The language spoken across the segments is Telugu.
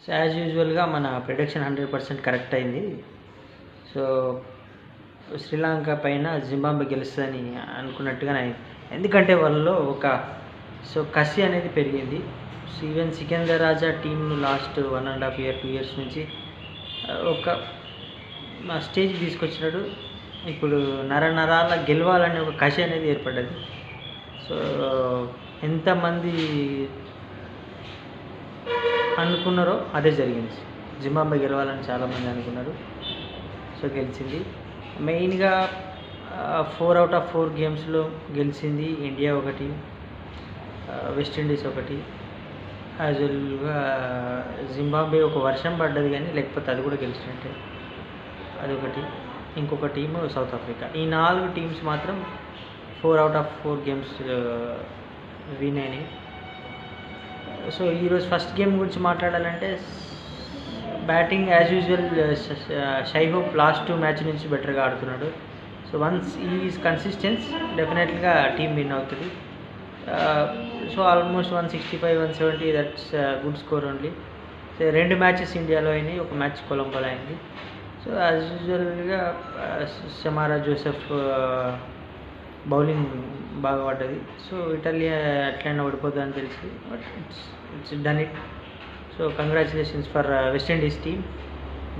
సో యాజ్ యూజువల్గా మన ప్రిడిక్షన్ 100% కరెక్ట్ అయింది. సో శ్రీలంక పైన జింబాబ్వే గెలుస్తుందని అనుకున్నట్టుగానే అయింది. ఎందుకంటే వాళ్ళలో ఒక కసి అనేది పెరిగింది. సో ఈవెన్ సికందర్ రాజా టీంను లాస్ట్ 1.5 year 2 years నుంచి ఒక స్టేజ్ తీసుకొచ్చినాడు. ఇప్పుడు నరాల గెలవాలనే ఒక కసి అనేది ఏర్పడ్డది. సో ఎంతమంది అనుకున్నారో అదే జరిగింది. జింబాబ్వే గెలవాలని చాలామంది అనుకున్నారు. సో గెలిచింది. మెయిన్గా 4 out of 4 గేమ్స్లో గెలిచింది ఇండియా ఒకటి, వెస్టిండీస్ ఒకటి. యాజువల్గా జింబాబ్వే ఒక వర్షం పడ్డది కానీ లేకపోతే అది కూడా గెలిచినట్టే. అదొకటి. ఇంకొక టీము సౌత్ ఆఫ్రికా. ఈ 4 టీమ్స్ మాత్రం 4 out of 4 గేమ్స్ విన్ అయినాయి. సో ఈరోజు ఫస్ట్ గేమ్ గురించి మాట్లాడాలంటే batting as usual Shai Hope last 2 match నుంచి బెటర్గా ఆడుతున్నాడు. సో వన్స్ ఈజ్ కన్సిస్టెన్స్ డెఫినెట్గా టీమ్ విన్ అవుతుంది. So almost 165 170 that's good score only. So 2 matches ఇండియాలో అయినాయి, 1 మ్యాచ్ కొలంబోలో అయింది. సో యాజ్ యూజువల్గా శమారా జోసెఫ్ బౌలింగ్ బాగా పడ్డది. సో ఇటలీ ఎట్లయినా ఓడిపోద్దు అని తెలిసి, but it's done it. So congratulations for West Indies team.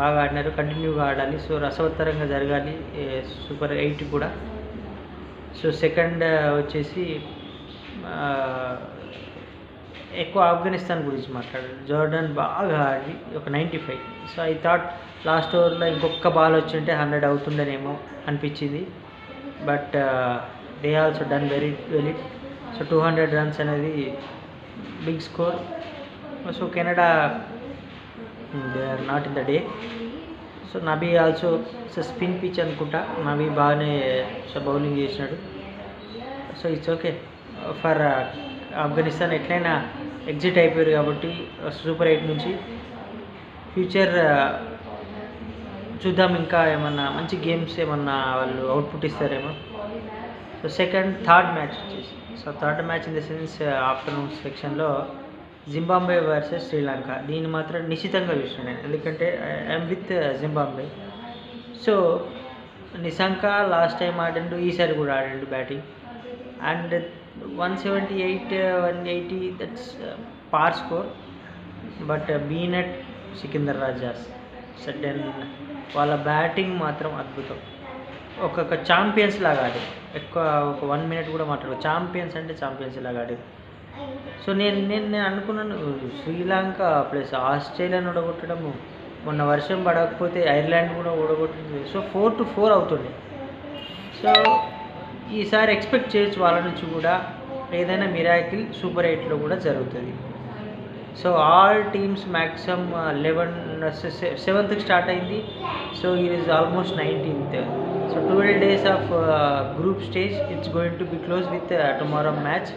బాగా ఆడినారు, కంటిన్యూగా ఆడాలి. సో రసవత్తరంగా జరగాలి సూపర్ 8 కూడా. సో సెకండ్ వచ్చేసి ఎక్కువ ఆఫ్ఘనిస్తాన్ గురించి మాట్లాడారు. జోర్డాన్ బాగా ఆడి ఒక 95. సో ఐ థాట్ లాస్ట్ ఓవర్లో ఇంకొక బాల్ వచ్చింటే 100 అవుతుండేనేమో అనిపించింది. But they also done very well it. So 200 runs అనేది big score. So Canada they are not in the day. So Nabi also spin pitch అనుకుంటా, నబీ బాగానే బౌలింగ్ చేసినాడు. So it's okay for Afghanistan. ఎట్లయినా ఎగ్జిట్ అయిపోయారు కాబట్టి సూపర్ 8 నుంచి. ఫ్యూచర్ చూద్దాం, ఇంకా ఏమన్నా మంచి గేమ్స్ ఏమన్నా వాళ్ళు అవుట్పుట్ ఇస్తారేమో. సో థర్డ్ మ్యాచ్ వచ్చేసి third match in the sense afternoon సెక్షన్లో జింబాబ్వే వర్సెస్ శ్రీలంక. దీన్ని మాత్రం నిశ్చితంగా చూస్తున్నాను నేను, ఎందుకంటే I'm with Zimbabwe. So Nissanka last time ఆడిండు, ఈసారి కూడా ఆడిండు బ్యాటింగ్. అండ్ 178 180 దట్స్ పార్ score. But బీనట్ Sikandar Raja's sudden వాళ్ళ బ్యాటింగ్ మాత్రం అద్భుతం. ఒక్కొక్క ఛాంపియన్స్ లాగా ఆడారు. ఎక్కువ ఒక 1 minute కూడా మాట్లాడు, ఛాంపియన్స్ అంటే ఛాంపియన్స్ లాగా ఆడారు. సో నేను అనుకున్నాను శ్రీలంక ప్లస్ ఆస్ట్రేలియాని ఓడగొట్టడము, మొన్న వర్షం పడకపోతే ఐర్లాండ్ కూడా ఓడగొట్టింది. సో 4-4 అవుతుంది. సో ఈసారి ఎక్స్పెక్ట్ చేయొచ్చు వాళ్ళ నుంచి కూడా ఏదైనా మిరాకిల్ సూపర్ 8లో కూడా జరుగుతుంది. So all teams maximum 7th start అయింది. So it is almost 19th. So 12 days of group stage. It's going to be close with tomorrow match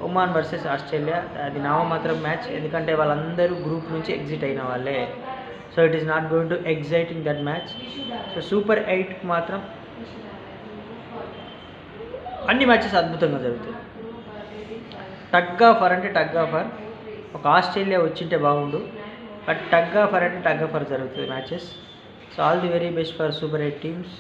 Oman versus Australia. అది నామమాత్రం మ్యాచ్, ఎందుకంటే వాళ్ళందరూ గ్రూప్ నుంచి ఎగ్జిట్ అయిన వాళ్ళే. So it is not going to exciting that match. So super 8కి మాత్రం అన్ని మ్యాచెస్ అద్భుతంగా జరుగుతాయి. టగ్ ఆఫర్ అంటే టగ్ ఆఫర్. ఒక ఆస్ట్రేలియా వచ్చింటే బాగుండు, బట్ టగ్ ఆఫర్ అంటే టగ్ ఆఫర్ జరుగుతుంది matches. So all the very best for super 8 teams.